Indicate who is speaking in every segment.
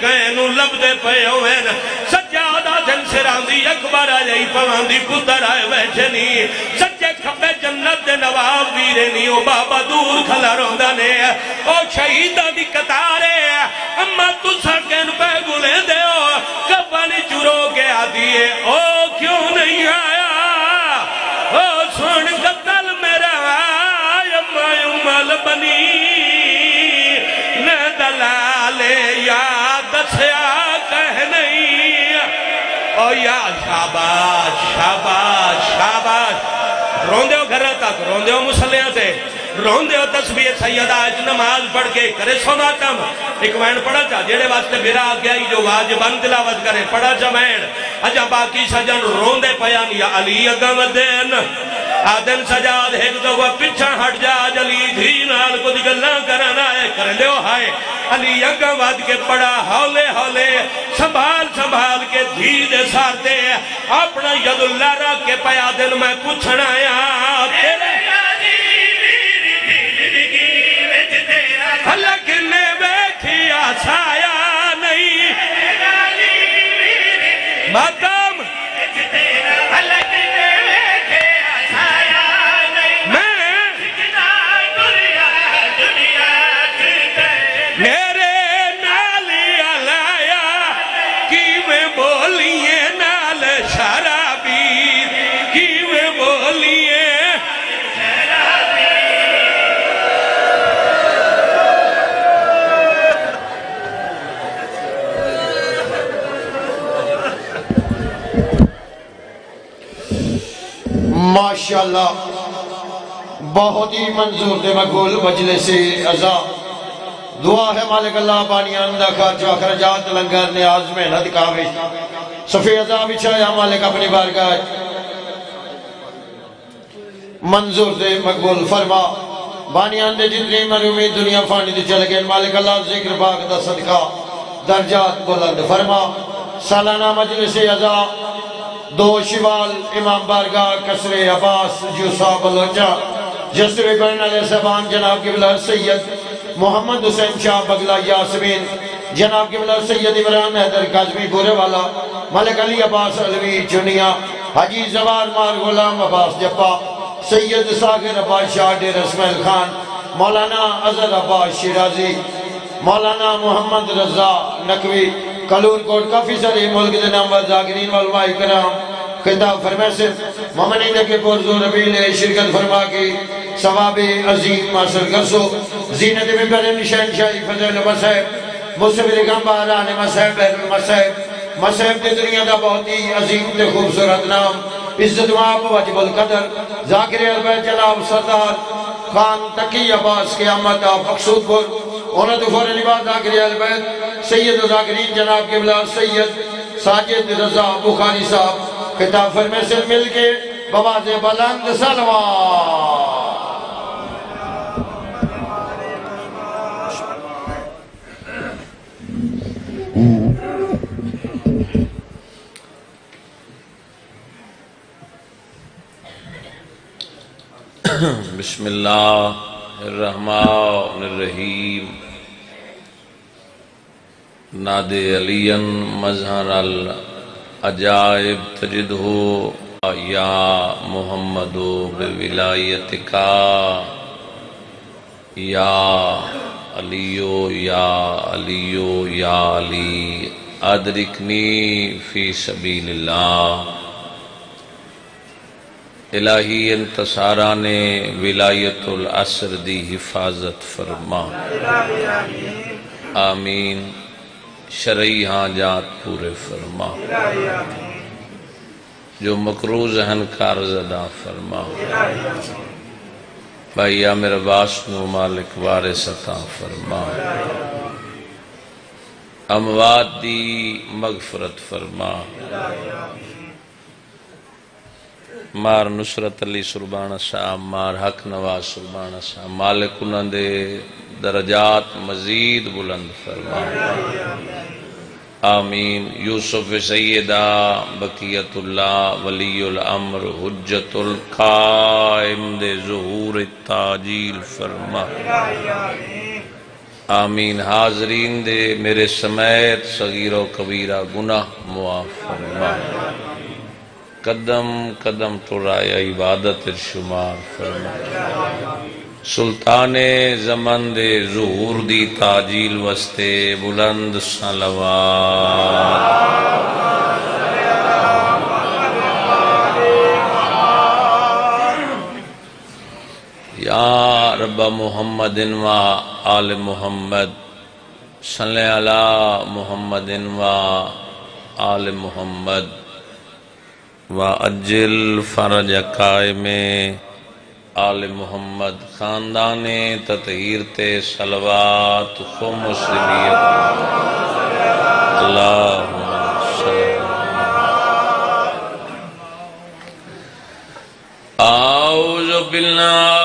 Speaker 1: کہنو لب دے پے ہوئے نا سجادہ جن سراندی اکبر آئی پواندی پتر آئے ویچنی سچے کھپے جنت دے نواب ویرے نیو بابا دور کھلا روندہ نے او شہیدہ دی کتارے اما تو سکن پہ گلے دے ہو کپانی چورو کے آدھیے او کیوں نہیں آیا او سن قتل میرا آیا امال بنی نہ دلالے یاد سیا کہہ نہیں او یا شاباش شاباش شاباش روندے ہو گھر تک روندے ہو مسلیاں سے روندے ہو تسبیح سیدہ اج نماز پڑھ کے کرے سوماتم ایک وین پڑھا چاہ جیڑے واسطے میرا آگیا ہی جو واجبان تلاوت کرے پڑھا چاہ وین اجا باقی سجن روندے پیان یا علی اگم دین آدن سجاد ایک دو پچھا ہٹ جا علی دھی نال کو دگلہ کرنا ہے کر لیو ہائے علی اگم واد کے پڑھا ہولے ہولے سنبھال سنبھال کے دھی دے سارتے اپنا ید اللہ رکھ کے پیا دن میں پوچھنا یا تیرے حلق نے بیٹھیا سایا نہیں ماتم حلق نے بیٹھیا سایا نہیں میرے نالی علایا کی میں بولیے نال شرابی کی میں بولیے
Speaker 2: ماشاءاللہ بہت ہی منظور دے مقبول مجلس عزا دعا ہے مالک اللہ بانیان دا خرچ و اخرجات لنگر نیاز محنت کاوش صفی عزا بچھایا مالک اپنی بارگاہ منظور دے مقبول فرما بانیان دے جتنی مرومی دنیا فانی دے چل گئے مالک اللہ ذکر پاک دا صدقہ درجات بلند فرما سالانہ مجلس عزا دو شوال امام بارگاہ کسر عباس جوسا بلوچا جسر گرن علیہ السلام جناب قبلہ سید محمد حسین شاہ بگلہ یاسمین جناب قبلہ سید عمران حیدر کاظمی بورے والا ملک علی عباس علوی چنیا حجی زوار مار غلام عباس جپا سید ساغر عباس شاہ ڈیر اسماعیل خان مولانا عزر عباس شیرازی مولانا محمد رضا نقوی کلور کوٹ کافی سارے ملک دے نامور زاگرین والماء کرام خطاب فرمائے سے مومنین کے پرزو ربیل شرکت فرما کی ثواب عظیم حاصل کرسو زینت میں پہلے نشان شاہی فضل مسیب مصبر گمبار آنے مسیب بہر المسیب مسیب دے دنیا دا بہت ہی عظیم تے خوبصورت نام عزت واب واجب القدر ذاکر البیت جناب سردار خان تقی عباس قیامت مقصود پر انہوں تو فور لباس ذاکر البیت سید ذاکرین جناب قبلہ سید ساجد رضا بخاری صاحب خطاب فرمے سے مل کے بواز بلند سلوات
Speaker 3: بسم اللہ الرحمن الرحیم ناد علین مظہر العجائب تجدہو یا محمدو بولایتکا یا علیو یا علیو یا علی ادرکنی فی سبیل اللہ الہی انتصاران ولایت العصر دی حفاظت فرما آمین شرعی حاجات پورے فرما جو مقروض ہن کارزدہ فرما بھائی عامر عباس نو مالک وارث عطا فرما اموات دی مغفرت فرما مار نصرت علی سربانہ صاحب مار حق نواز سربانہ صاحب مالک انہوں دے درجات مزید بلند فرما آمین یوسف سیدہ بقیت اللہ ولی الامر حجت القائم دے ظہور تاجیل فرما آمین. حاضرین دے میرے سمیت صغیر و کبیرہ گناہ معاف فرما. قدم قدم ٹرایا عبادت شمار فرما. سلطان زمن دے ظہور دی تاجیل وستے بلند صلوات. یا رب محمد و آل محمد صلی علی محمد و آل محمد و اجل فرج قائم آل محمد. خاندان تطہیر تے صلوات خو مسلمیت. اللہم صلی. اعوذ باللہ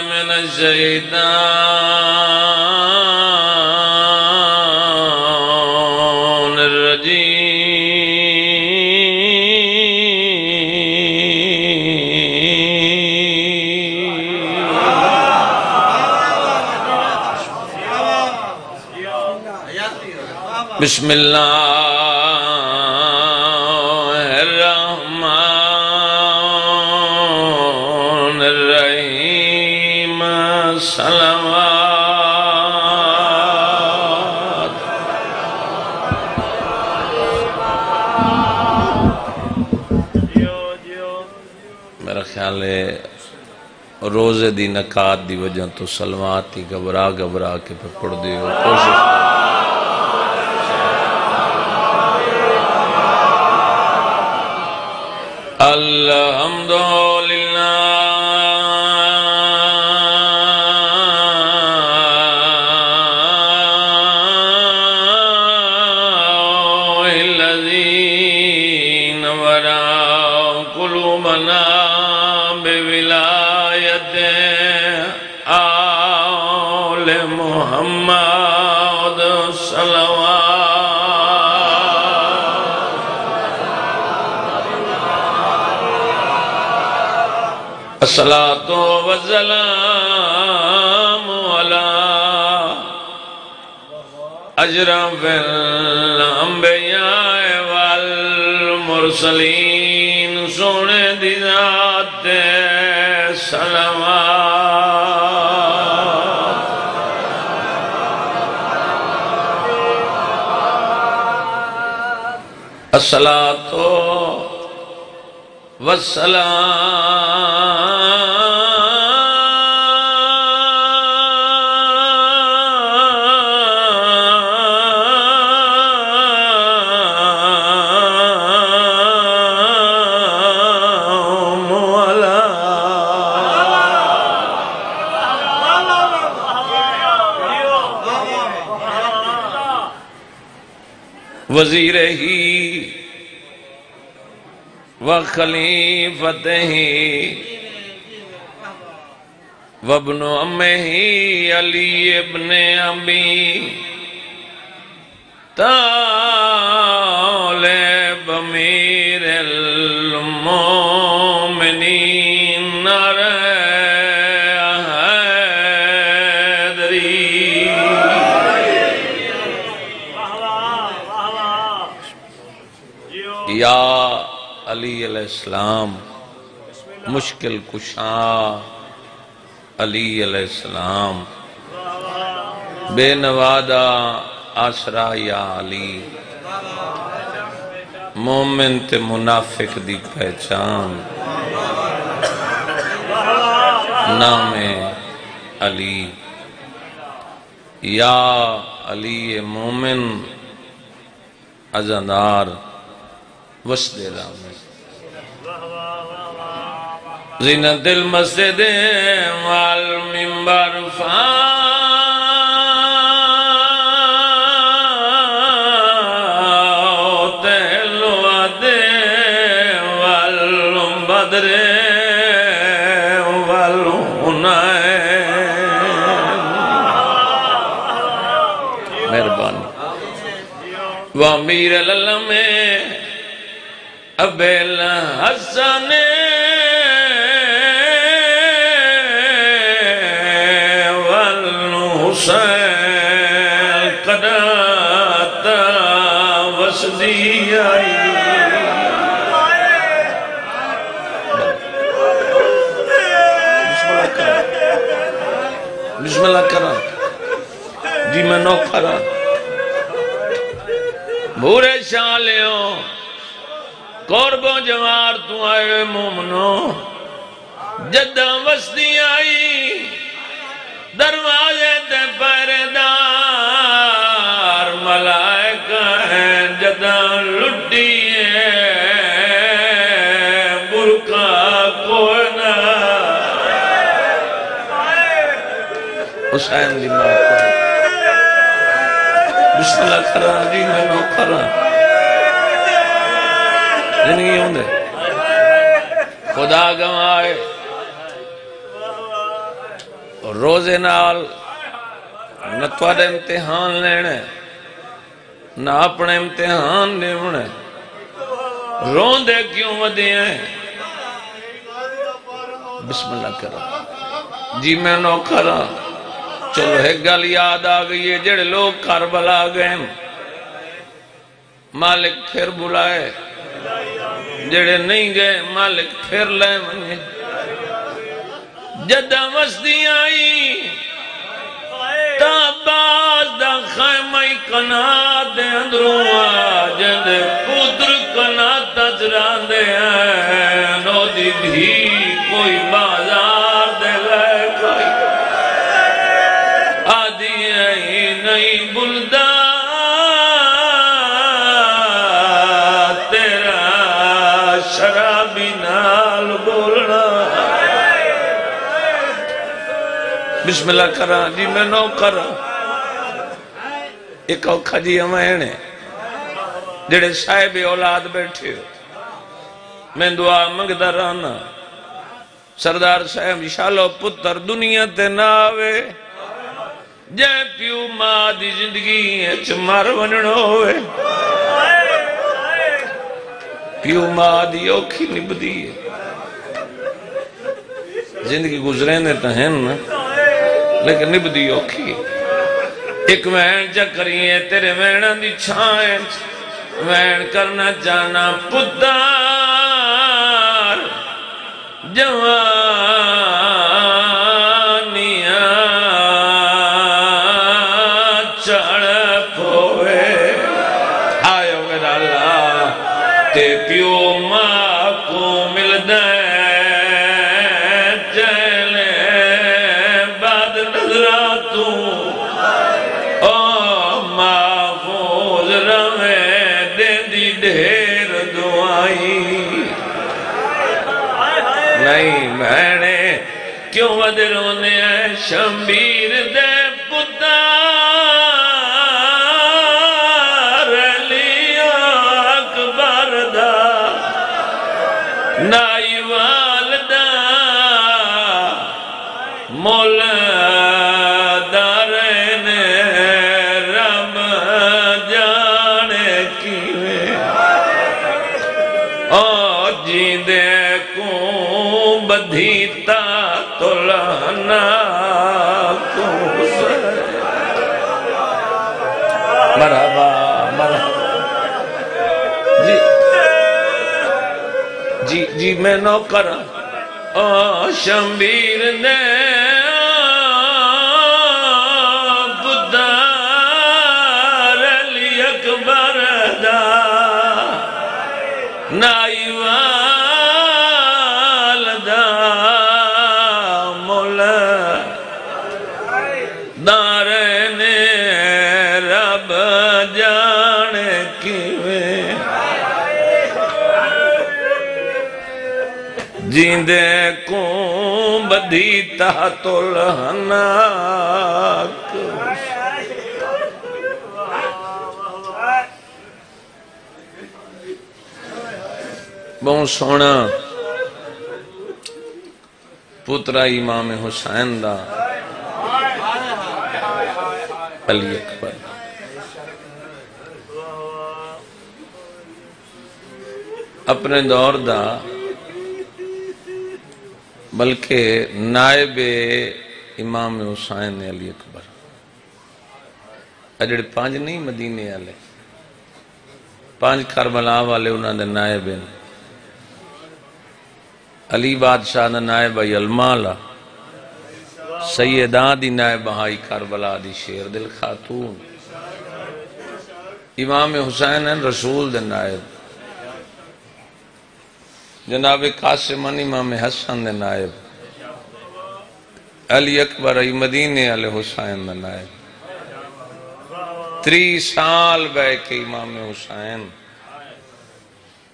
Speaker 3: من الشیطان الرجیم. بسم اللہ الرحمن الرحیم. صلوات. میرا خیال ہے روزے دی نکات دی وجہ تو سلوات ہی گھبرا گھبرا کے پڑھ دیو. کوشش الحمدللہ الذی نورا قلوبنا بولایت آل محمد صلوات. الصلاة والسلام على أشرف الأنبياء والمرسلين. سونے دی ذات صلوات. الصلاة والسلام وزیر ہی وخلیفتہ ہی وابن امہ ہی علی ابن ابی طالب امیر المومنین نعرہ یا علی علیہ السلام مشکل کشا علی علیہ السلام بے نوادہ آسرا یا علی مومن تے منافق دی پہچان نام علی یا علی مومن ازندار وسد رام زینت المسجد والمنبر فاتح الوعد والبدر والحنین. مہربانی وامیر العلم ابی الحسن والحسین وسدی آئی بسم اللہ کرا جی میں نوکرا بھورے شالیوں قربوں جوار تو آئے مومنو جدہ وسدی آئی دروازے تے پہرےدار ملائکہ ہیں جدہ لٹی ہے برکا کوئی نہ حسین دی ماں کو بسم اللہ کرا جی میں نو کرا زندگی ہوں دے خدا گوائے روزے نال نہ توڑے امتحان لینے نہ اپنے امتحان لینے رون دے کیوں ودی ہیں بسم اللہ کرا جی میں نو کرا چلو ایک گل یاد آ گئی ہے جڑے لوگ کربلا گئے مالک پھر بلائے جڑے نہیں گئے مالک پھر لائے منگے جدہ وسدی آئی تاباز دا خیمہ کنات دے اندروں آجد پودر کنات تجران دے ہیں نو دی بھی کوئی بازار دے لائے کوئی آدھی آئی نہیں بلدہ تیرا شرابی نال بولنا بسم اللہ کرا جی میں نو کرا ایک اوکھا جی ہمیں جڑے صاحب اولاد بیٹھے ہو میں دعا منگدہ رہنا سردار صاحب شالو پتر دنیا تے ناوے جائے پیو ماں دی زندگی اچھ مار ونن ہوئے پیو ماں دی اوکھی نبدی ہے زندگی گزرے تو ہیں نا لیکن نبدی اوکھی ایک وین چکری ہے تیرے وینہ دی چھائیں وین کرنا چاہنا پتار جوانیاں چڑھ پھوئے آئیو میرا اللہ تے پیو ماں کو مل دیں چلے بعد نظراتوں او محفوظ رویں دیں دی ڈھیر دعائی نہیں بہنے کیوں ودرونے ہیں شمبیر دے پتار علی اکبر دا نائی والدہ مولا دارین رب جانے کیویں او جیندے کوں بدھیتا تلہنا کوں سے مرحبا مرحبا جی میں نو کرا شمبیر نے پتار علی اکبر دا نائی والدہ مولا دارین رب جانے کیویں جیندے کوں بدھیتا تلہنا بہت سونا پترہ امام حسین دا علی اکبر اپنے دور دا بلکہ نائب امام حسین علی اکبر اجڑے پانچ نہیں مدینے آلے 5 کربلا والے انہوں نے نائب ہیں علی بادشاہ نے نائب آئی المالا سیدان دی نائب آئی کربلا دی شیر دل خاتون امام حسین رسول دے نائب جناب قاسم امام حسن دے نائب علی اکبر ای مدینے علی حسین دے نائب 3 سال بے کے امام حسین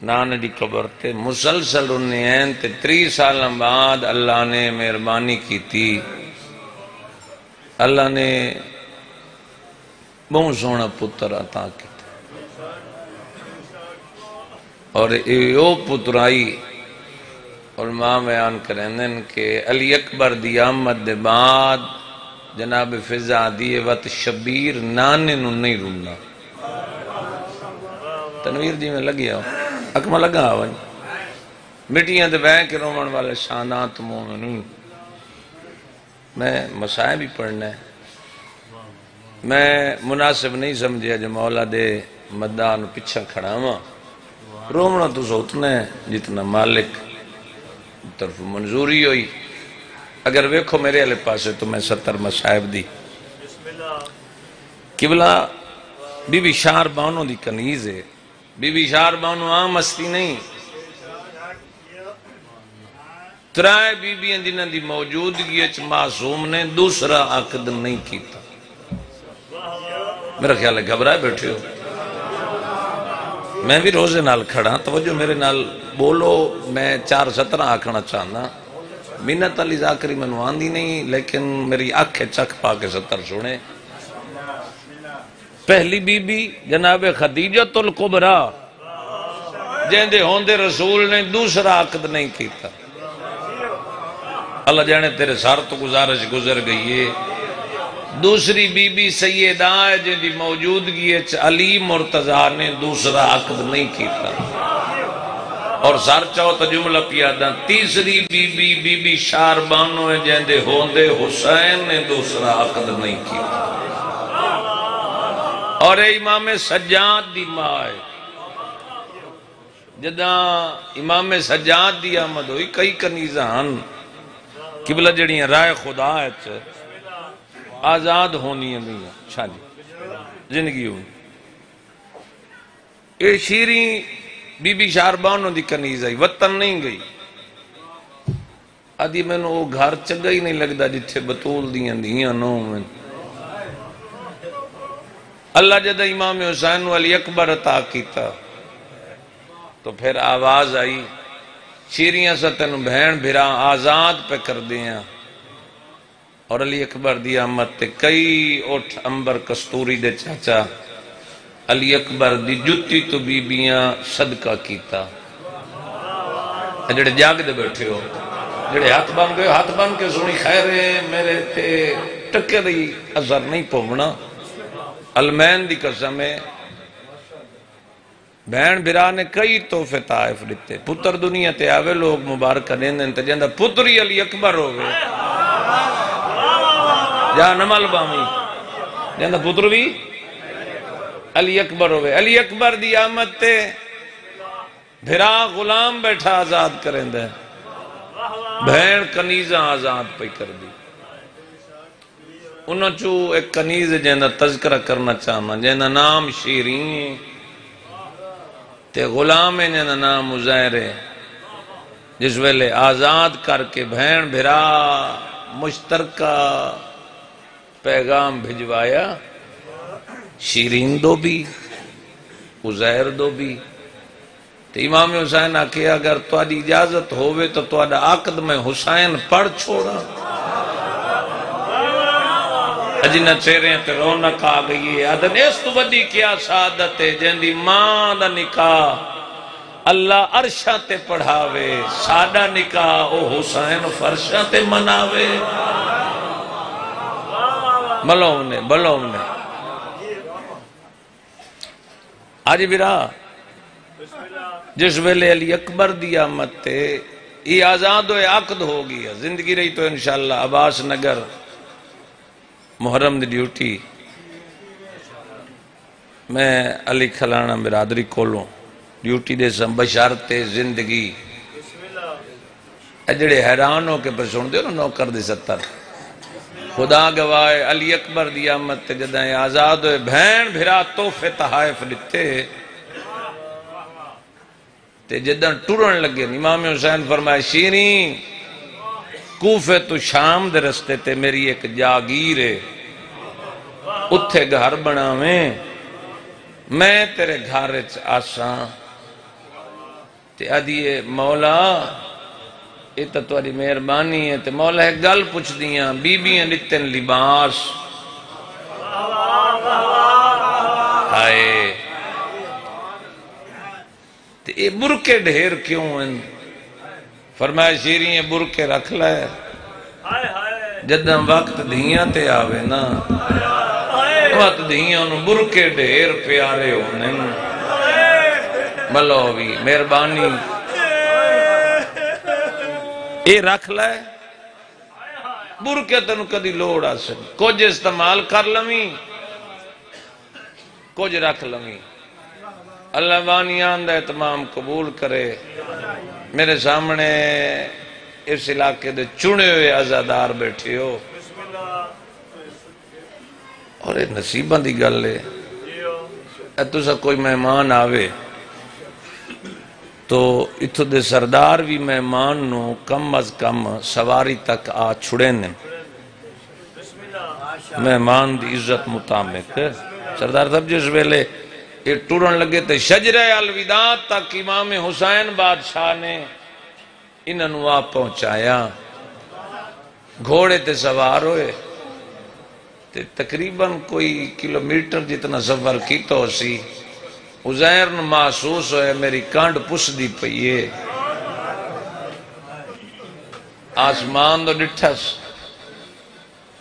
Speaker 3: نانے دی قبر تے مسلسل انہیں ہیں تے 3 سال بعد اللہ نے مہربانی کی تھی اللہ نے بہت سونا پتر عطا کی اور ایو پتر آئی علماء بیان کریں کہ علی اکبر دی آمد دے بعد جناب فضا دیئے وقت شبیر نانے نو نہیں رونا تنویر جی میں لگیا ہو اکمہ لگا آوائی مٹیاں دے بین کے رومن والے شانات مومنین میں مسائل بھی پڑھنا ہے میں مناسب نہیں سمجھیا جو مولا دے مدان پچھا کھڑا ہوا رومنا تو سوتنا ہے جتنا مالک طرف منظوری ہوئی اگر ویکھو میرے علیہ پاسے تو میں 70 مسائب دی قبلہ بی بی شار بانوں دی کنیز ہے بی بی شار بانوں عام مستی نہیں 3 بی بی جنہاں دی موجودگی اچ معصوم نے دوسرا عقد نہیں کیتا میرا خیال ہے گھبرائے بیٹھے ہو میں بھی روزے نال کھڑا توجہ میرے نال بولو میں 4 17 آکھنا چاہنا منت علی ذاکری منوان دی نہیں لیکن میری آنکھیں چک پا کے 70 سنے پہلی بی بی جناب خدیجۃ الکبریٰ جیندے ہوندے رسول نے دوسرا عقد نہیں کیتا اللہ جانے تیرے سار تو گزارش گزر گئی ہے دوسری بی بی سیدہ ہے جن دی موجودگی علی مرتضیٰ نے دوسرا عقد نہیں کیتا اور سار چوتھ جملہ پیادہ تیسری بی بی شار بانو ہے جن دے ہوندے حسین نے دوسرا عقد نہیں کیتا اور امام سجاد دی ماں ہے جدہ امام سجاد دی آمد ہوئی کئی کنیزان قبلہ جڑیاں رائے خدا ہے آزاد ہونی ہے میاں شادی زندگی ہوئی اے شیریں بی بی شاربانوں دی کنیز آئی وطن نہیں گئی آدھی میں نے وہ گھر چگا ہی نہیں لگتا جتھے بطول دیاں نو میں اللہ جدہ امام حسین علی اکبر عطا کیتا تو پھر آواز آئی شیریاں ستن بہن بھرا آزاد پہ کر دیاں اور علی اکبر دی آمد تے کئی اٹھ امبر کستوری دے چاچا علی اکبر دی جتی تو بیبیاں صدقہ کیتا جڑے جاگ دے بیٹھے ہو جڑے ہاتھ بن گئے ہاتھ بن کے سنی خیرے میرے تے ٹکے دی اثر نہیں پومنا المین دی قسم ہے بہن بھرا نے کئی تحفے طائف دیتے پتر دنیا تے آوے لوگ مبارکہ دیندن تے جندہ پتری علی اکبر ہوئے جہاں نمال بامی جہاں پتر بھی علی اکبر ہوئے علی اکبر دی آمد تے بھرا غلام بیٹھا آزاد کریں دے بہن کنیزہ آزاد پہ کر دی انہوں چو ایک کنیز جہاں تذکرہ کرنا چاہنا جہاں نام شیرین تے غلام ہے جہاں نام عزیر ہے جس ویلے آزاد کر کے بہن بھرا مشترکہ پیغام بھجوایا شیرین دو بھی عزیر دو بھی تو امام حسین آکے اگر تواڈی اجازت ہوئے تو تواڈا عقد میں حسین پڑھ چھوڑا اجنہ چہرے تے رونق آ گئی ہے ادن اس تو بدی کیا سعادت ہے جن دی ماں دا نکاح اللہ عرشاں تے پڑھاوے ساڈا نکاح او حسین فرشاں تے مناوے بلوم نے آج برا جس ویلے علی اکبر دی آمد تے یہ آزاد ہوئے عقد ہو گیا زندگی رہی تو انشاءاللہ عباس نگر محرم دی ڈیوٹی میں علی کھلانا برادری کولوں ڈیوٹی دے سم بشارت زندگی اے جڑے حیران ہو کے پر سن دے نا نوکر دے 70 خدا گواہ علی اکبر دی آمد تے جدائیں آزاد ہوئے بھین بھرا توفے تحائف لتے تے جدائیں ٹورن لگے امام حسین فرمائے شیرین کوفے تو شام دے رستے تے میری ایک جاگیر ہے اتھے گھر بناویں میں تیرے گھر آساں تے آدھیے مولا یہ تو تاری مہربانی ہے تے مولا ایک گل پوچھ دیاں بیبیاں لتن لباس آئے تے یہ برکے ڈھیر کیوں ہیں فرمایا شیرین یہ برکے رکھ لائے جداں وقت دھیاں تے آوے نا وقت دھیاں انہوں برکے ڈھیر پیارے ہونے ملو بھی مہربانی اے رکھ لائے برکے تنو کدی لوڑ آسن کچھ استعمال کر لمیں کچھ رکھ لمیں اللہ وانیان دا اہتمام قبول کرے میرے سامنے اس علاقے دے چنے ہوئے عزادار بیٹھے ہو اور یہ نصیبان دی گل ہے تو سا کوئی مہمان آوے تو اتھو دے سردار بھی مہمان نو کم از کم سواری تک آ چھڑے نے مہمان دی عزت مطابق سردار صاحب جس ویلے یہ ٹورن لگے تے شجرہ الوداع تک امام حسین بادشاہ نے انہوں آپ پہنچایا گھوڑے تے سوار ہوئے تے تقریباً کوئی کلومیٹر جتنا سفر کی تو سی عزیر نے محسوس ہوئے میری کانڈ پس دی پئیے آسمان دو ڈٹھس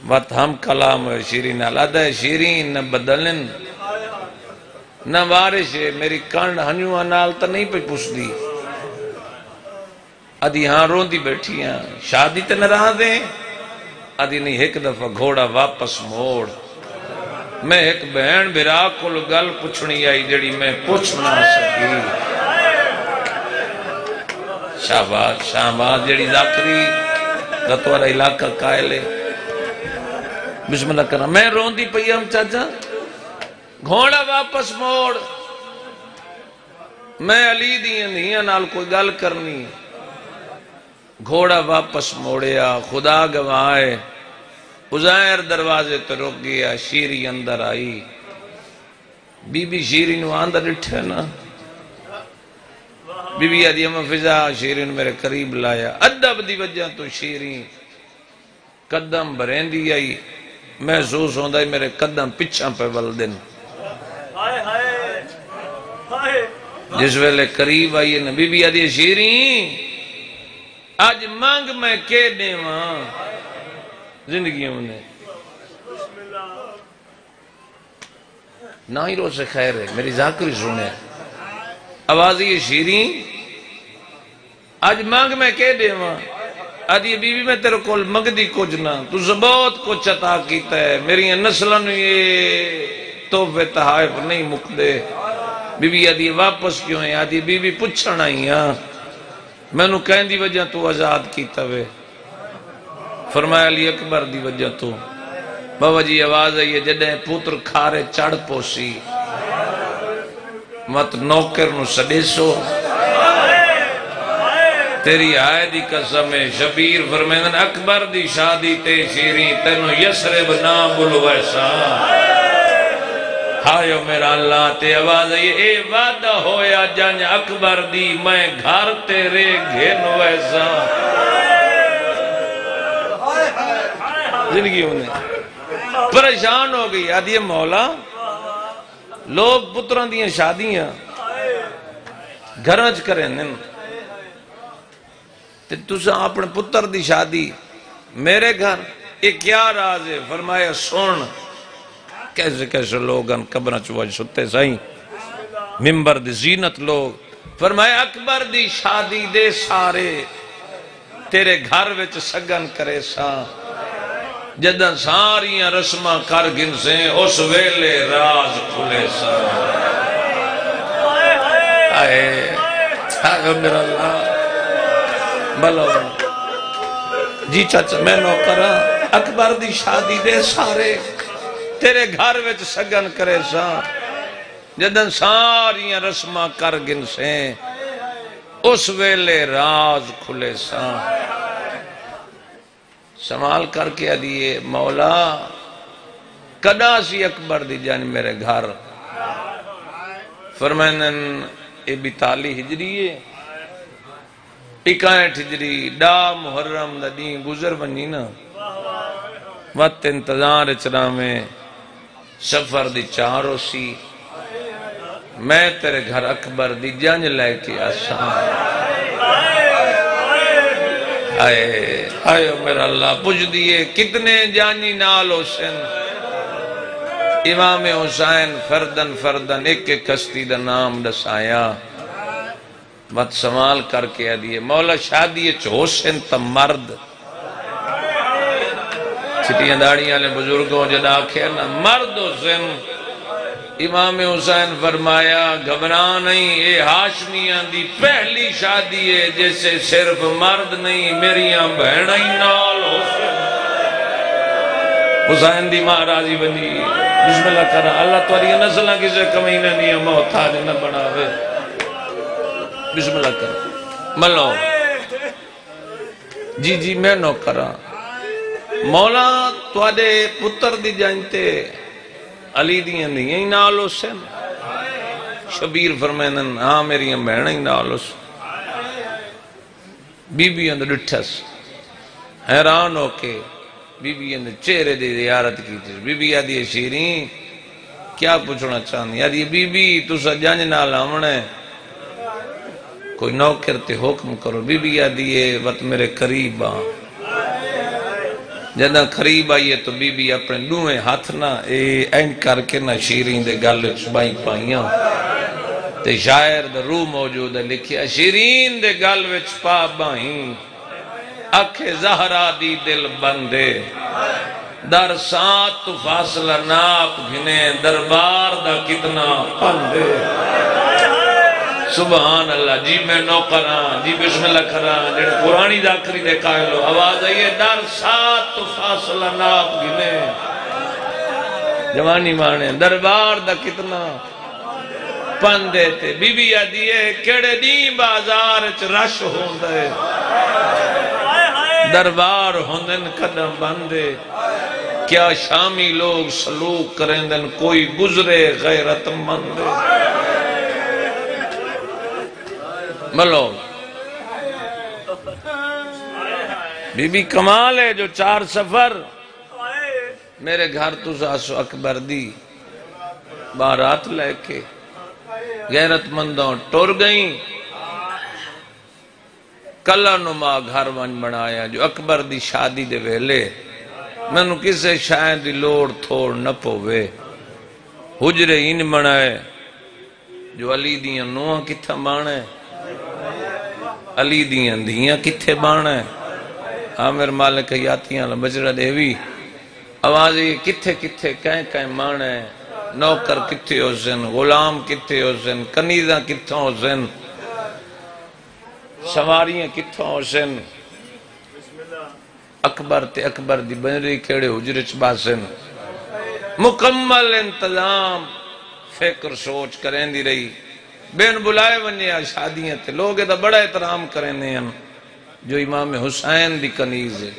Speaker 3: وقت ہم کلام ہوئے شیرین علادہ شیرین نہ بدلن نہ وارش ہے میری کانڈ ہنیو انال تا نہیں پس دی ادھی ہاں رون دی بیٹھی ہیں شادی تے نہ رہا دیں ادھی نہیں ایک دفعہ گھوڑا واپس موڑ میں ایک بہن بھرا کل گل پچھنی آئی جڑی میں پوچھ نہ سکی شہباز شہباز جڑی ذاکری دتوارا علاقہ قائلے بسم اللہ کرنا میں رون دی پئی ہم چاچا گھوڑا واپس موڑ میں علی دیاں نال کوئی گل کرنی گھوڑا واپس موڑیا خدا گواہ عزیر دروازے تو رک گیا شیری اندر آئی بی بی شیری نو اندر اٹھے نا بی بی آدھی اما فضا شیری نو میرے قریب لایا ادب دی وجہ تو شیری قدم بھرین دی آئی محسوس ہوندہ ہے میرے قدم پچھاں پہ والدن جس ویلے قریب آئی نا بی بی آدھی شیری آج مانگ میں کے دے وہاں زندگیوں نے نہ ہی رو سے خیر ہے میری ذاکری سنے آوازی شیرین آج مانگ میں کے دے وہاں آدھی بی بی میں تیرے کول مگ دی کچھ نہ تو بہت کچھ عطا کیتا ہے میری نسلن یہ توفے تحائف نہیں مک دے بی بی آدھی واپس کیوں ہے آدھی بی بی پچھنا ہی ہاں میں نو کہیں دی وجہ تو آزاد کیتا وے فرمایا علی اکبر دی وجہ تو بابا جی آواز ہے یہ جڑے پوتر کھارے چڑھ پوسی مت نوکر نو سڈیسو تیری آئے دی قسم شبیر فرمیدن اکبر دی شادی تے شیرین تینو یسرب نا بلو ایسا ہائیو میرا اللہ تے آواز ہے اے وعدہ ہویا جانج اکبر دی میں گھر تیرے گھنو ایسا زندگی ہونے پریشان ہو گئی آدھی مولا لوگ پتران دیاں شادیاں گھرانچ کریں تُسا اپنے پتر دی شادی میرے گھر یہ کیا راز ہے فرمایا سن کیسے کیسے لوگاں قبران چوج ستے سائیں ممبر دی زینت لوگ فرمایا اکبر دی شادی دے سارے تیرے گھر وچ سگن کرے ساں جدہ ساریاں رسمہ کر گن سے اس ویلے راز کھلے سا آئے میرا اللہ بلو جی چاچا میں نو کرا اکبر دی شادی دے سارے تیرے گھر وچ سگن کرے سا جدن ساریاں رسمہ کر گن سے اس ویلے راز کھلے سا سمال کر کے دیئے مولا کدا سی اکبر دی جان میرے گھر فرمائنن اے 42 ہجری ہے 61 ہجری ڈا محرم دا دین گزر بنی نا وقت انتظار چرا میں سفر دی چاروں سی میں تیرے گھر اکبر دی جانج لے کے آسان آئے میرا اللہ پوچھ دیئے کتنے جانی نال حسین امام حسین فردن فردن ایک ایک کشتی دا نام دسایا بات سمال کر کے دیئے مولا شادی حسین تا مرد چھٹیاں داڑیاں لے بزرگوں جدا کھینا مرد حسین امام حسین فرمایا گھبرا نہیں اے ہاشمیاں دی پہلی شادی ہے جیسے صرف مرد نہیں میریاں بہنہ ہی نال حسین دی ماں راضی بنی بسم اللہ کرا اللہ تواری نسلہ کسے کمینہ نہیں محتاج نہ بناوے بسم اللہ کرا ملو جی جی میں نو کرا مولا توڑے پتر دی جانتے علی دیاں نہیں ہی نال حسین شبیر فرمینن ہاں میری بہنہ ہی نال حسین بی بی اندر ڈٹھس حیران ہو کے بی بی اندر چہرے دے زیارت کی تھی بی بی آدھی شیرین کیا پوچھنا چاہنی آدھی بی بی تو سجانج نال آمنے کوئی نوکر تے حکم کرو بی بی آدھی وقت میرے قریب آن جدہ قریب آئیے تو بی بی اپنے دوئے ہاتھ نہ این کر کے نہ شیرین دے گل چبائیں پائیاں تے شاعر دا روح موجود ہے لکھیا شیرین دے گل وچ پا بائیں اکھے زہرا دی دل بندے در سات تو فاصلہ ناپ گھنے دربار دا کتنا پندے سبحان اللہ جی میں نو کران جی بسم اللہ کران جڑے قرآنی ذاکری دے قائلو آواز آئیے در سات تو فاصلہ ناپ گھنے جوانی مانے دربار دا کتنا پندے تے بی بی آدھیے کیڑے دین بازار چ رش ہوندے دربار ہوندن قدم بندے کیا شامی لوگ سلوک کریں دن کوئی گزرے غیرت مندے ملو بی بی کمال ہے جو 4 سفر میرے گھر تو ساسو اکبر دی بارات لے کے غیرت مندوں ٹور گئیں کلا نما گھر ون بنایا جو اکبر دی شادی دے ویلے میں نو کسے شاید دی لوڑ تھوڑ نہ پوے حجرے ان بنائے جو علی دیاں نوہاں کتھا بانے علی دیاں دیاں کتھے بانے عامر مالک حیاتیاں بجرہ دیوی آوازی کتھے کتھے کہیں کہیں مانے نوکر کتھے حسن غلام کتھے حسن کنیزہ کتھے حسن سواریاں کتھے حسن اکبر تے اکبر دی بنری کیڑے حجرچ باسن مکمل انتظام فکر سوچ کریں دی رہی بین بلائے ونیا شادیاں تے لوگ دا بڑا احترام کریں ہیں جو امام حسین دی کنیز ہے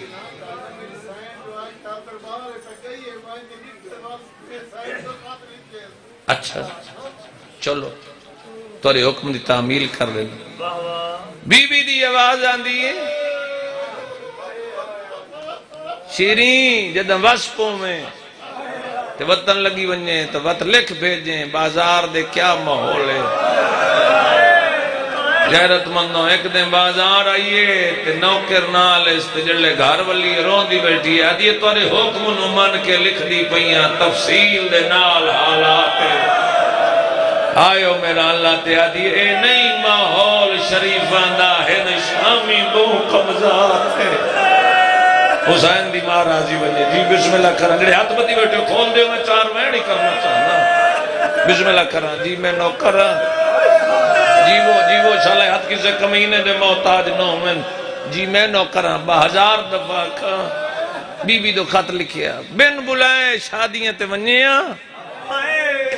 Speaker 3: اچھا چلو توری حکم دی تعمیل کر لیں بی بی دی آواز آن دیئے شیرین جدہ وسپوں میں تے وطن لگی ونجیں تو وط لکھ بھیجیں بازار دے کیا محول ہے غیرت مندوں ایک دن بازار آئیے تے نوکر نال اس تے جڑے گھر والی رون دی بیٹھی ہے آدھیے توارے حکم نو من کے لکھ دی پئیاں تفصیل دے نال حالات آئیو میرا اللہ تے آدھیے اے نہیں ماحول شریفان دا ہے شامی بہو قبضات ہے حسین دی ماں راضی بنجے جی بسم اللہ کرا جڑے ہاتھ بدی بیٹھے کھول دے میں چار میں نہیں کرنا چاہنا بسم اللہ کرا جی میں نوکر جی وہ شالہ ہاتھ کسے کمینے دے محتاج نو میں جی میں نوکر بہزار دفعہ کھا بی بی دو خط لکھیا بن بلائے شادیاں تے ونیاں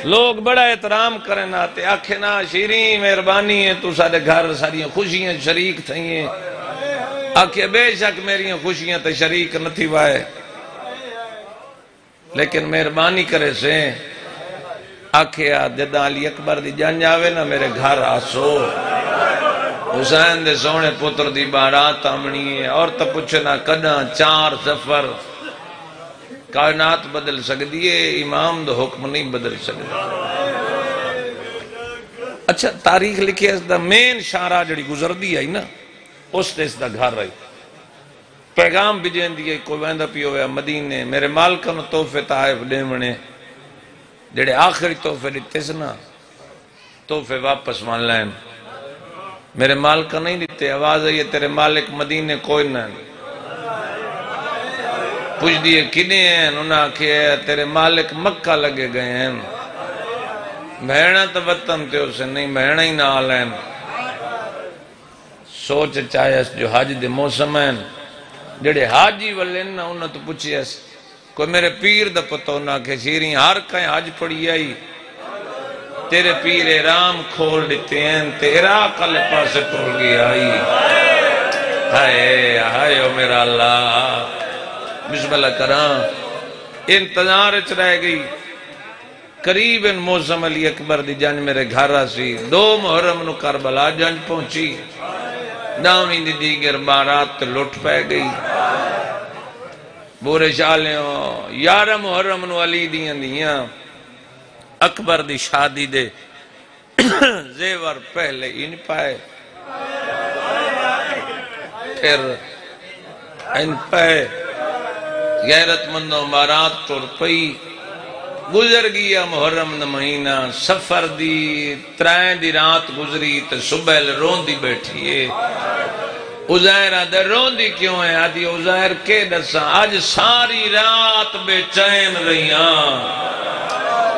Speaker 3: لوگ بڑا احترام کریں آتے آکھے نا شیرین مہربانی ہے تو سارے گھر ساریاں خوشیاں شریک تھائیں آکھے بے شک میریاں خوشیاں تے شریک نہ تھی وائے لیکن مہربانی کرے سے آکھے جدہ علی اکبر دی جان جاوے نا میرے گھر آسو حسین دے سونے پتر دی بارات آمنی ہے اور تا پوچھنا کداں 4 سفر کائنات بدل سکتی ہے امام دو حکم نہیں بدل سکتی اچھا تاریخ لکھی ہے اس دا مین شارہ جڑی گزر دی آئی نا اس نے اس دا گھر رہی پیغام بجین دیئے کوئی ویندہ پیو ہے مدینے میرے مالکن توفے تائف دیمنے جڑے آخری توفے دیتے سنا توفے واپس مان لائن میرے مالکن نہیں دیتے آواز ہے یہ تیرے مالک مدینے کوئی نہیں پوچھ دیئے کنے ہیں انہاں کہے تیرے مالک مکہ لگے گئے ہیں بہنہ تو وطن تے اسے نہیں بہنہ ہی نہ آلین سوچ چاہے اس جو حاج دے موسم ہیں جڑے حاجی والین نا انہاں تو پوچھی اس کوئی میرے پیر دا پتو نہ کہ شیرین ہر کہیں حاج پڑی آئی تیرے پیر رام کھول دیتے ہیں تے عراق علی پاسے ٹول گئی آئی ہائے او میرا اللہ بسم اللہ کران انتظار اچ رہ گئی قریب ان موسم علی اکبر دی جنج میرے گھر آسی 2 محرم نو کربلا جنج پہنچی دامی دی دیگر بارات لٹ پہ گئی بورے شالیوں 11 محرم نو علی دیاں اکبر دی شادی دے زیور پہلے ان پائے پھر ان پائے غیرت مندوں بارات ٹور پئی گزر گیا محرم دا مہینہ سفر دی 3 دی رات گزری تو صبح رون دی بیٹھیے عزیر آدھے رون دی کیوں ہے آدھی عزیر کے دسا آج ساری رات بے چین رہیاں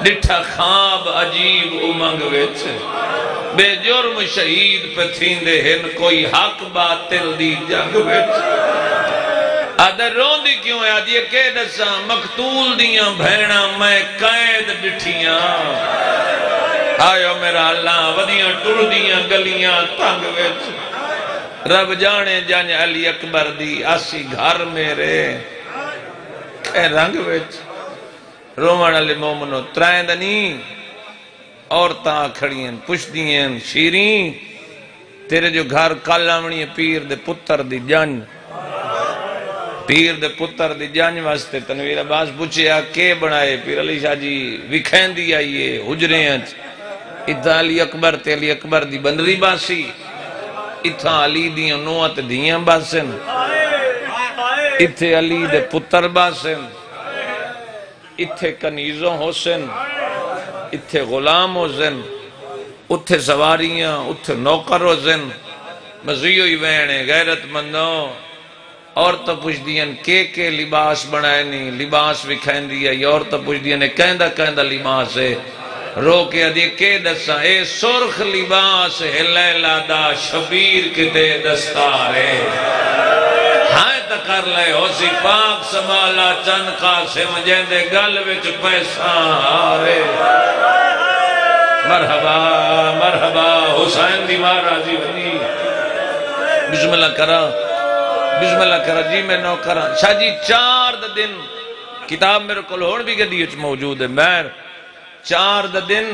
Speaker 3: ڈٹھا خواب عجیب امنگ ویچ بے جرم شہید پہ تھیندے ہن کوئی حق باطل دی جنگ ویچ آدھر رون دی کیوں ہے آدھی کہ دسا مقتول دیاں بھیڑا میں قید ڈٹھیاں آئیو میرا اللہ ودیاں ٹر دیاں گلیاں تنگ ویچ رب جانے جانے علی اکبر دی آسی گھر میرے کہ رنگ ویچ رومان علی مومنو ترائن دنی عورتاں کھڑیاں پوچھ دیاں شیرین تیرے جو گھر کل آمنی پیر دے پتر دی جان پیر دے پتر دی جان واسطے تنویر عباس پوچھیا کہ بنائے پیر علی شاہ جی وکھین دی آئیے حجرے ہیں اتھا علی اکبر تے علی اکبر دی بندری باسی اتھا علی دیاں نوات دیاں باسن اتھے علی دے پتر باسن اتھے کنیزوں حسن اتھے غلام حسن اتھے سواریاں اتھے نوکر حسن مزیو ہی وینے غیرت مندوں اور تو پوچھ دیاں کے لباس بنائے نہیں لباس وکھائیں دیا یا اور تو پوچھ دیاں کہندہ لباس ہے رو کے ادھے کے دسا اے سرخ لباس ہے لیلہ دا شبیر کتے دستارے ہائے تکر لے ہو سی پاک سمالا چند قاسم جیندے گل وچ پیسہ آرے مرحبا مرحبا حسین دی ماں راضی بنی بسم اللہ کرا بسم اللہ کرا جی میں نو کرا شاہ جی 4 دن کتاب میرے کل ہون بھی گدی اچھ موجود ہے میر 4 دن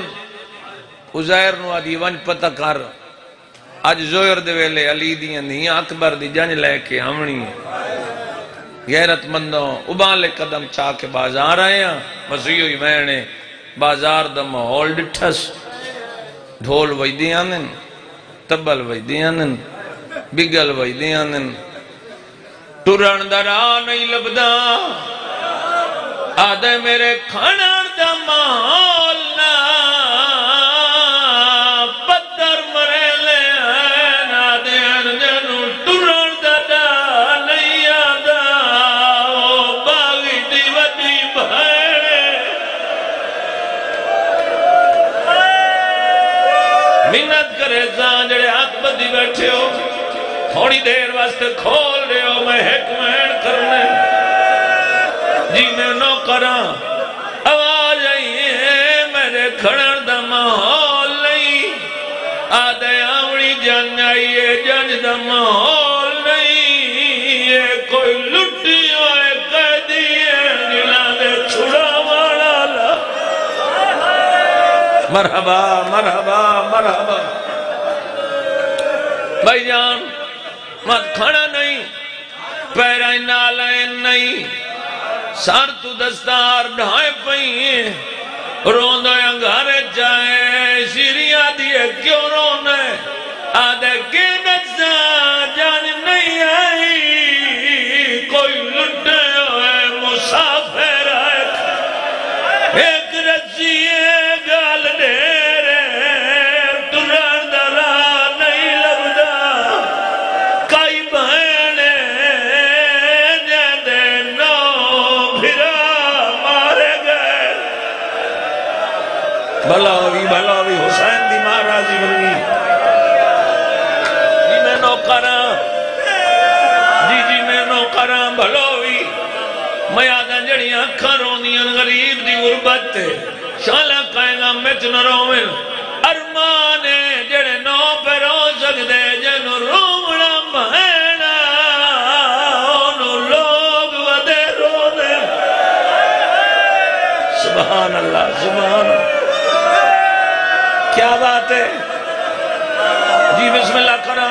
Speaker 3: عزیر نو آدھی ونج پتہ کر آج زویر دے ویلے علی دیاں دیاں اکبر دی جنج لے کے ہمنی غیرت مندوں ابالے قدم چاہ کے بازار آئے ہیں مسیحو ہی وینے بازار دا محول ڈٹھس ڈھول ویدیاں نن تبل ویدیاں نن بگل ویدیاں نن ٹرن درا نہیں لبدا آدھے میرے کھنر دا محول نا پتر مرے لے آدھے ارجنو ٹرن دا نہیں آدھا محنت کرے سان جڑے ہاتھ بدی بیٹھے ہو تھوڑی دیر واسطے کھول رہے ہو میں ایک مہین کرنے جی میں نو کراں آواز آئی ہے میرے کھڑن دا ماحول نہیں آدھے آوڑی جان آئیے جان دا ماحول نہیں یہ کوئی لٹی ہوئے قیدی ہے جلان دے چھڑا والا لا مرحبا مرحبا مرحبا بھائی جان مت کھڑا نہیں پیرائن نالائن نہیں سار تو دستار ڈھائے پہیے روندو انگارے جائے شیریاں دیئے کیوں رونے آدھے کی نجزہ جان نہیں آئی کوئی لٹے ہوئے مسافر آئے ایک رجیے گال ڈیرے تران درہ نہیں لگدا کئی بہنے جیندے نو بھرا مارے گئے بھلاوی حسین دی مہارازی بنگی جی میں نو کراں جی میں نو کراں بھلاوی میں آدھا جڑیاں کھروندیاں غریب دی غربت شالا قائنہ مچ نہ رومن ارمانے جڑے نو پہ رو سکدے جنو رومنا بہنا انو لوگ ودے رو دے سبحان اللہ سبحان اللہ کیا بات ہے جی بسم اللہ کرا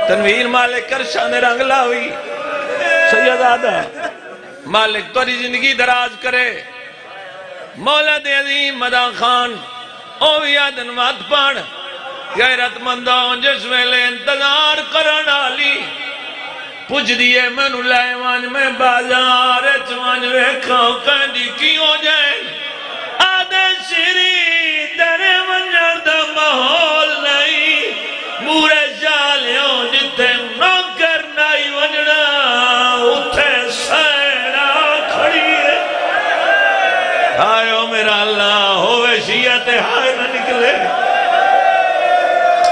Speaker 3: تنویر مالک کرشان رنگ لاوی سید آدھا مالک توری زندگی دراز کرے مولا دے عظیم مدان خان اوی آدن وات پاڑ غیرت مندوں جس ویلے انتظار کرن آلی پوچھ دیئے منو لائے وانج میں بازار چوانج ویکھاں کہندی کی ہو جائے آدھے شیری در منجر دا ماحول نہیں مورے جالیوں جتے نوکر نائی ونجنا اتھے سیڑا کھڑی ہے آئیو میرا اللہ ہوئے شیعت ہائے نہ نکلے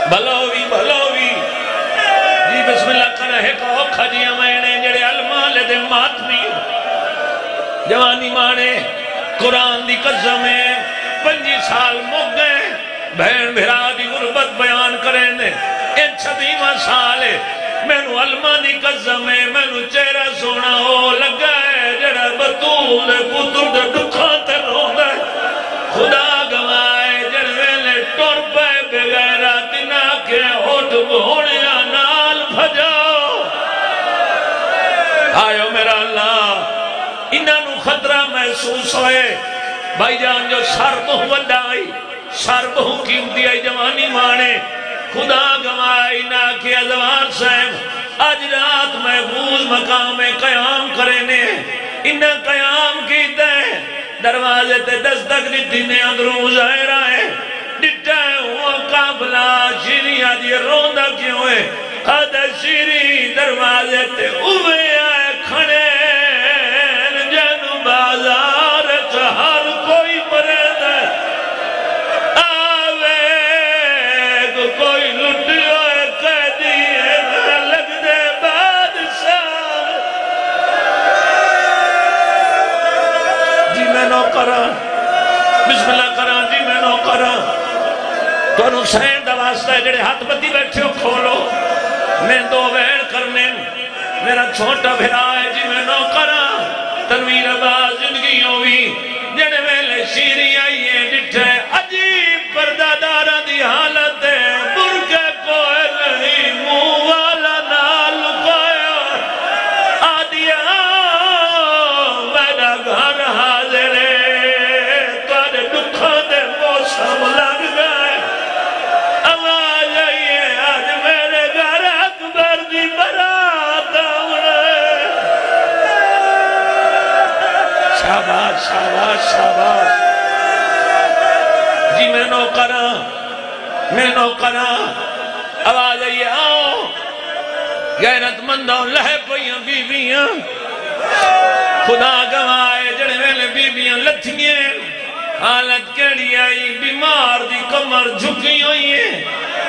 Speaker 3: بھلوی بھلوی جی بسم اللہ کرا ہے کہ اوکھا جی امائنے جڑے علمالے دے ماتمی جوانی مانے قرآن دی قسم ہے 25 سال مک گئے بہن بھرا دی غربت بیان کریں دے ان 26 سال میں نو علمہ دی قسم ہے میں نو چہرہ سونا ہو لگا ہے جڑا بطول پتر دے دکھاتے رون دے خدا گوائے جڑویلے ٹور پہ بغیرات نہ کے ہوٹ بھوڑیا نال بھجاؤ آئیو میرا اللہ انہاں نو خطرہ محسوس ہوئے بھائی جان جو سر بہو وڈا آئی سر بہو قیمتی آئی جوانی مانے خدا گوائی نہ کہ ازوار صاحب آج رات محفوظ مقام قیام کرنے انہاں قیام کی دیں دروازے تے دستک دیتی نے اندروں ظاہر آئے ڈٹا ہے ہوا قابلہ شیری آدھی روندہ کیوں ہے حد شیری دروازے تے اوے آئے کھڑے جنو بازار ہر کوئی مرد آوے کوئی لٹ ہوئے قیدی ہے لگ دے بادشاہ جی میں نو کرا بسم اللہ کرا جی میں نو کرا تو انہوں سین دا واسطہ ہے جڑے ہاتھ بدی بیٹھے ہو کھولو میں دو ویڑ کرنے میرا چھوٹا بھرا ہے جی میں نو کرا تنویر آباد زندگی ہوئی جڑے ویلے شیری آئیے ڈٹھے عجیب پردادارہ دی حالت ہے برکے کوئے نہیں منہ والا نال لکایا آدیا میرا گھر حاضر ہے تارے دکھا دے موسم لگ گئے آواز آئیے آج میرے گھر اکبر دی برات شاباش شاباش شاباش جی میں نو کرا آواز آئیے آؤ غیرت مندوں لہے پئیاں بیویاں خدا گوائے جڑے ویلے بیویاں لتھیاں حالت کیڑی آئی بیمار دی کمر جھکی ہوئی ہے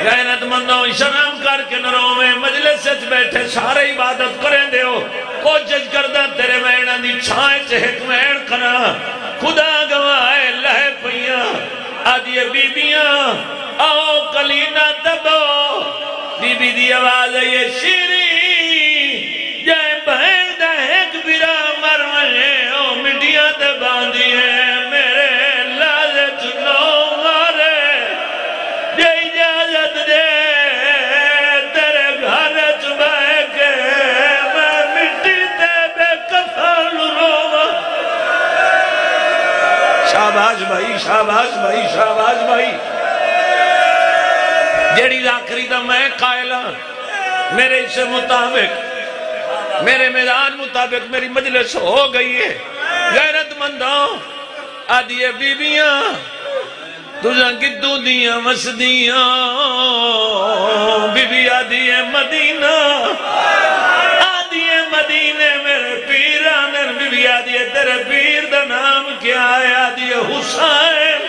Speaker 3: غیرت مندوں شرم کر کے نروے مجلس سے بیٹھے سارے عبادت کریں دے ہو کوشش کردہ تیرے وینہ دی چھائیں چہک وین کنا خدا گواہ لہ پئیاں آدھی بی بیاں آؤ کلینہ دبو بی بی دی آواز ہے یہ شیری جائے بہن دا ایک برا مروے او مڈیاں دے باندھی ہے میرے لازے چنو مارے جے اجازت دے تیرے گھر چبائے کے میں مٹی تے بے کفال روما شاباش بھائی شاباش بھائی شاباش بھائی جیڑی لاکری دا میں قائلہ میرے اسے مطابق میرے میدان مطابق میری مجلس ہو گئی ہے غیرت مندوں آدھیے بی بیاں تجھا کتو دیاں مسدیاں بی بی آدھیے مدینہ آدھیے مدینے میرے پیرانے بی بی آدھیے تیرے پیر دا نام کیا ہے آدھیے حسین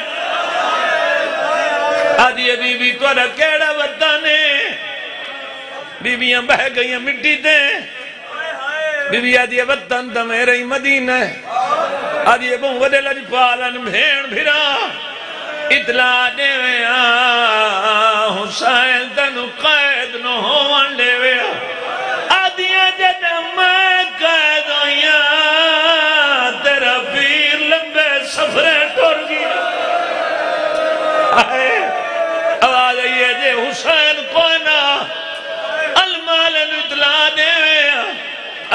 Speaker 3: آدھیے بی بی تورا کیڑا وطانے بی بیاں بہ گئی ہیں مٹی دے بی بی آدھیے وطن تا میرے ہی مدینہ ہے آدھیے بہن وڈے لجپالن بھین بھرا اطلاع دے ویا حسین تنو قید نو ہوان دے ویا آدھیے جدہ میں قید ہویا تیرا پیر لمبے سفرے ٹور گیا آئے آواز آئیے جے حسین کوئی نہ المال اطلاع دے ویا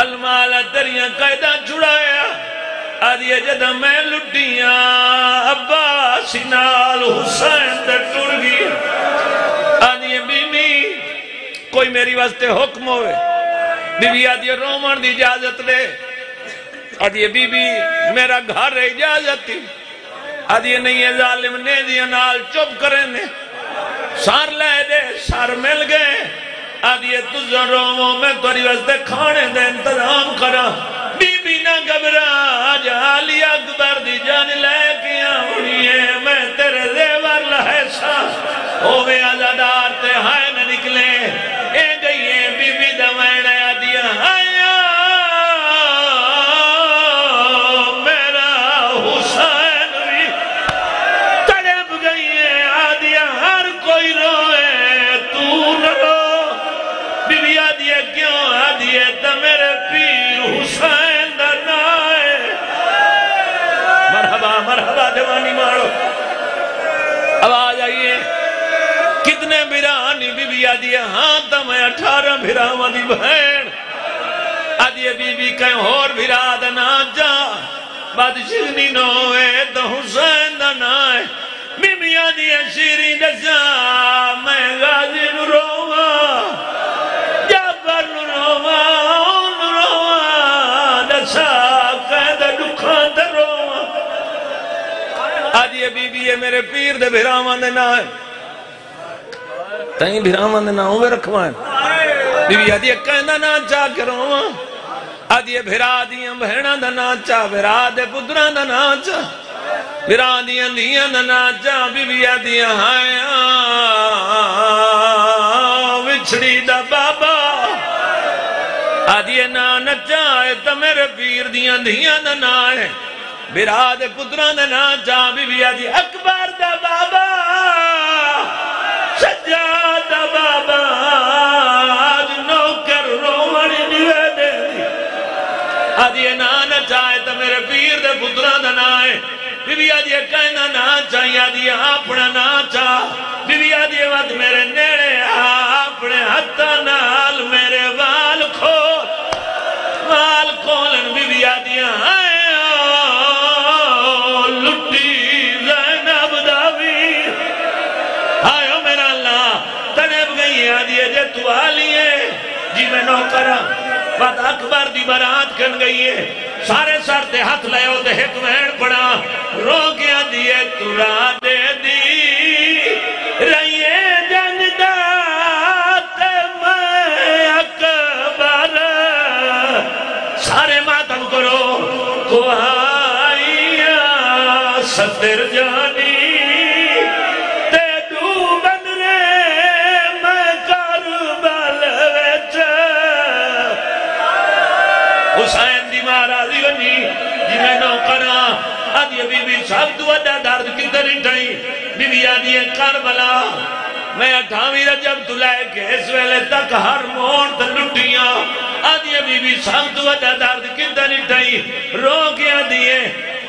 Speaker 3: المال تریاں قیدہ چھڑایا آدھیے جدہ میں لٹیاں عباس نال حسین دے ٹر گیا آدھیے بی بی کوئی میری واسطے حکم ہوئے بی بی آدھیے رومن دی اجازت دے آدھیے بی بی میرا گھر اجازت تھی آدھیے نہیں ہے ظالم نے دیا نال چپ کریں نے سار لے دے سار مل گئے آدھیے تجھا روموں میں توری واسطے کھانے دے انتظام کرا بی بی نہ گھبرا آج علی اکبر دی جان لے کیا ہوئی ہے میں تیرے زیور لہے ساس ہوئے آزادار تے ہائے نہ نکلے اے گئی ہے بی بی دوائن آدھیا آیا میرا حسین بھی تڑپ گئی ہے آدھیا ہر کوئی روئے تو نہ رو بی بی آدھیا کیوں آدھیا تا میرے پیر حسین دا نائے مرحبا مرحبا جوانی مارو آواز آئیے کتنے بھرانی بی بی آدھیا ہاں تا میں 18 بھراواں دی بہن آدھیا بی بی کہیں اور بھرا دا نا جا بادشگنی نوے دا حسین دا نائے بی بی آدھیا شیرین دسا میں غازی نو روما جابر نو روما دسا قید دکھاں دے روما آدھیے بی بی یہ میرے پیر دے بھراواں دے نائے تائیں بھراواں دے نائے ہوئے رکھوائیں بی بی آدھیے کہندہ نا چاہ کے روما آدھیے بھرا دیاں بہنہ دا نا چاہ بھرا دے پدرہ دا نا چاہ بھرا دیاں دیاں دا نا چاہ بی بی آدھیاں ہائیاں وچھڑی دا بابا آدھیے نا نچائے تا میرے پیر دیاں دیاں دا نائے بھرا دے پدرہ دا نا چاہ بی بی آدھی اکبر دا بابا سجاد دا بابا آج نوکر رومنی دیوے دے آدھیے نا نچائے تا میرے پیر دے پدرہ دا نائے بی بی آدھیے کہنا نا چاہیے آدھیے اپنا نا چاہ بی بی آدھیے وقت میرے نیڑے اپنے ہتھا نال میرے وال کھولن بی بی آدھیے لٹی زینب داوی آئیو میرا اللہ تنیب گئی آدھیے جے تو آلیے جی میں نو کرا بات اکبر دی برات کن گئی ہے سارے سر تے ہاتھ لے ہو تے ایک مہن پڑا رو گیا دیئے تو را دے دی رہیے جنگ دات میں اکبر سارے ماتم کرو کو آئیا
Speaker 1: ستر جانی تے ڈوبن رے میں کربل وچ حسین دی مارا دی ونی جی میں نو کرا آدھی بی بی صاحب تو وڈا درد کدھر اٹھائی بی بی آدھی کربلا میں 28 رجب تو لائے کے اس ویلے تک ہر موڑ تے لٹیاں آدھی بی بی صاحب تو وڈا درد کدھر اٹھائی رو گیا دیئے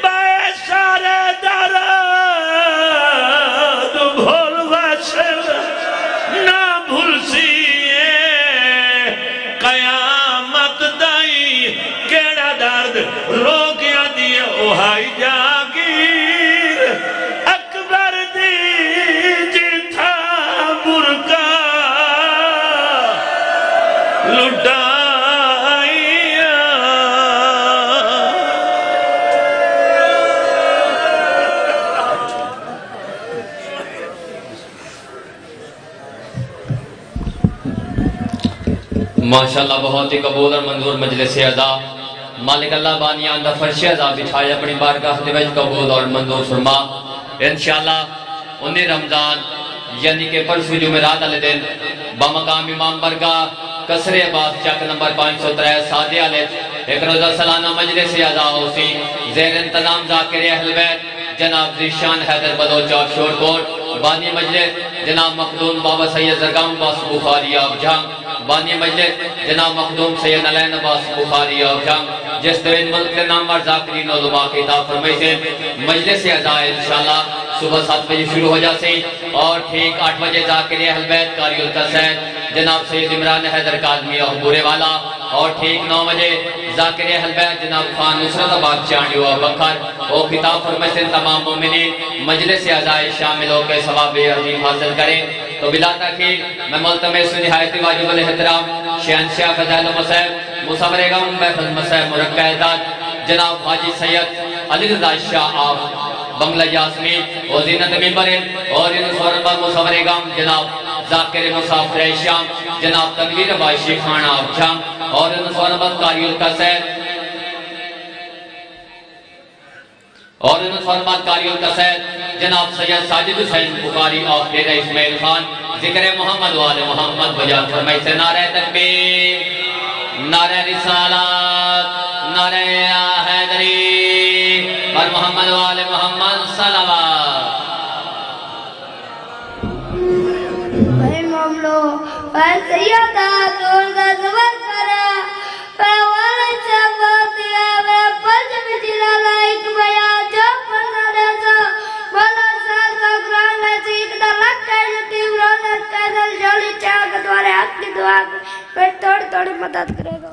Speaker 1: بے سارے درد بھول ویسے نہ بھول سیئے قیامت دائی کیڑا درد رو گیا دیئے اوہائی جاگیر اکبر دی جیتھا برکا لٹائیا
Speaker 4: ماشاءاللہ بہت ہی قبول اور منظور مجلس عزا مالک اللہ بانیان دا فرش عزا بچھائے اپنی بارگاہ دے وچ قبول اور منظور فرما انشاءاللہ 19 رمضان یعنی کہ پرسوں جمعرات والے دن بمقام امام برگاہ قصر عباس چک نمبر 503 سادے والے ایک روزہ سالانہ مجلس عزا ہوسی زیر انتظام ذاکر اہل بیت جناب ذیشان حیدر بلوچ اور شورکوٹ بانی مجلس جناب مخدوم بابا سید زرگام باس بخاری آف جھانگ بانی مجلس جناب مخدوم سید علین باس بخاری آف جھانگ جس دوین ملک کے نامور ذاکرین علماء کی عطا فرمائی سے مجلس عزا انشاءاللہ صبح 7 بجے شروع ہو جاتے اور ٹھیک 8 بجے ذاکر اہل بیت قاری القصید جناب سید عمران حیدر کاظمی اور بورے والا اور ٹھیک 9 بجے ذاکر اہل بیت جناب خان نصرت آباد چانڈی و بکر اور خطاب فرمائی سے تمام مومنین مجلس عزا شامل ہو کے ثواب عظیم حاصل کریں تو بلا تاخیر میں ملتمس نہایت واجب الاحترام شہنشاہ فضائل المصائب مصور غم محفظ مصائب مرکہ اعداد جناب حاجی سید علی رضا شاہ آپ بنگلہ یاسمین اور زینت ممبرین اور ان سورنبر مصور غم جناب ذاکر مسافر شام جناب تنویر باشی خانہ آپ جھام اور ان سورنبر قاری القصید اور ان فرمات قاری القصید جناب سید ساجد حسین بخاری آف ڈیرہ اسماعیل خان ذکر محمد وآل محمد بجان فرمائی سے نعرہ تکبیر نعرہ رسالات نعرہ حیدری اور محمد وآل محمد صلوات
Speaker 5: بھائی معاملو بھائی سیدہ دور کا زبر کرا پیوالا چاپا دیا میں پرچ بچلا لائک بیا جو پرنا دیسا بلا سال کا قرآن میں سیکھ دا لگ کر جتی ورانت کیسل جولی چاہ کہ دوارے ہاتھ کی دعا پھر توڑی توڑی مدد کرے گا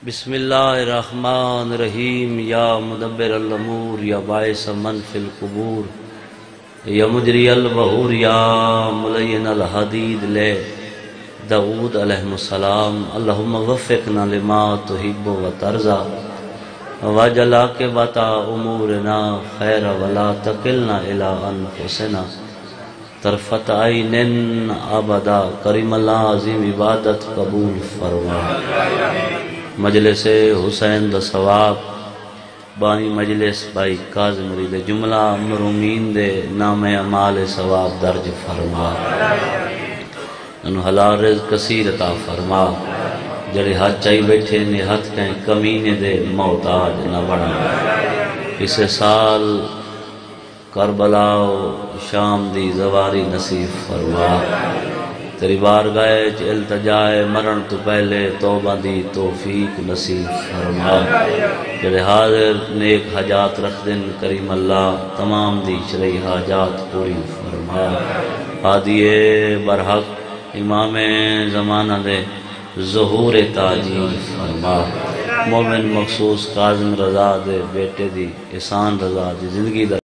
Speaker 6: بسم اللہ الرحمن الرحیم یا مدبر الامور یا باعث من فی القبور یا مجری البحور یا ملین الحدید لے داود علیہ السلام اللہم وفقنا لما تحب و ترضا وجل عاقبت امورنا خیر ولا تکلنا الی انفسنا طرفت عین ابدا کریم اللہ عظیم عبادت قبول فرما مجلس حسین دا ثواب بانی مجلس بائی کاظم دے جملہ مرومین دے نام اعمال ثواب درج فرما انہوں حلال رزق کثیر عطا فرما جڑے ہاتھ چاہی بیٹھے نے ہاتھ کہیں کمینے دے محتاج نہ بڑھا اسے سال کربلا و شام دی زواری نصیب فرما تیری بارگاہ التجائے مرن تو پہلے توبہ دی توفیق نصیب فرما جڑے حاضر نیک حاجات رکھ دن کریم اللہ تمام دی شرعی حاجات پوری فرما حادیے برحق امام زمانہ دے ظہور تاجیل فرما مومن مخصوص کاظم رضا دے بیٹے دی احسان رضا دی زندگی دا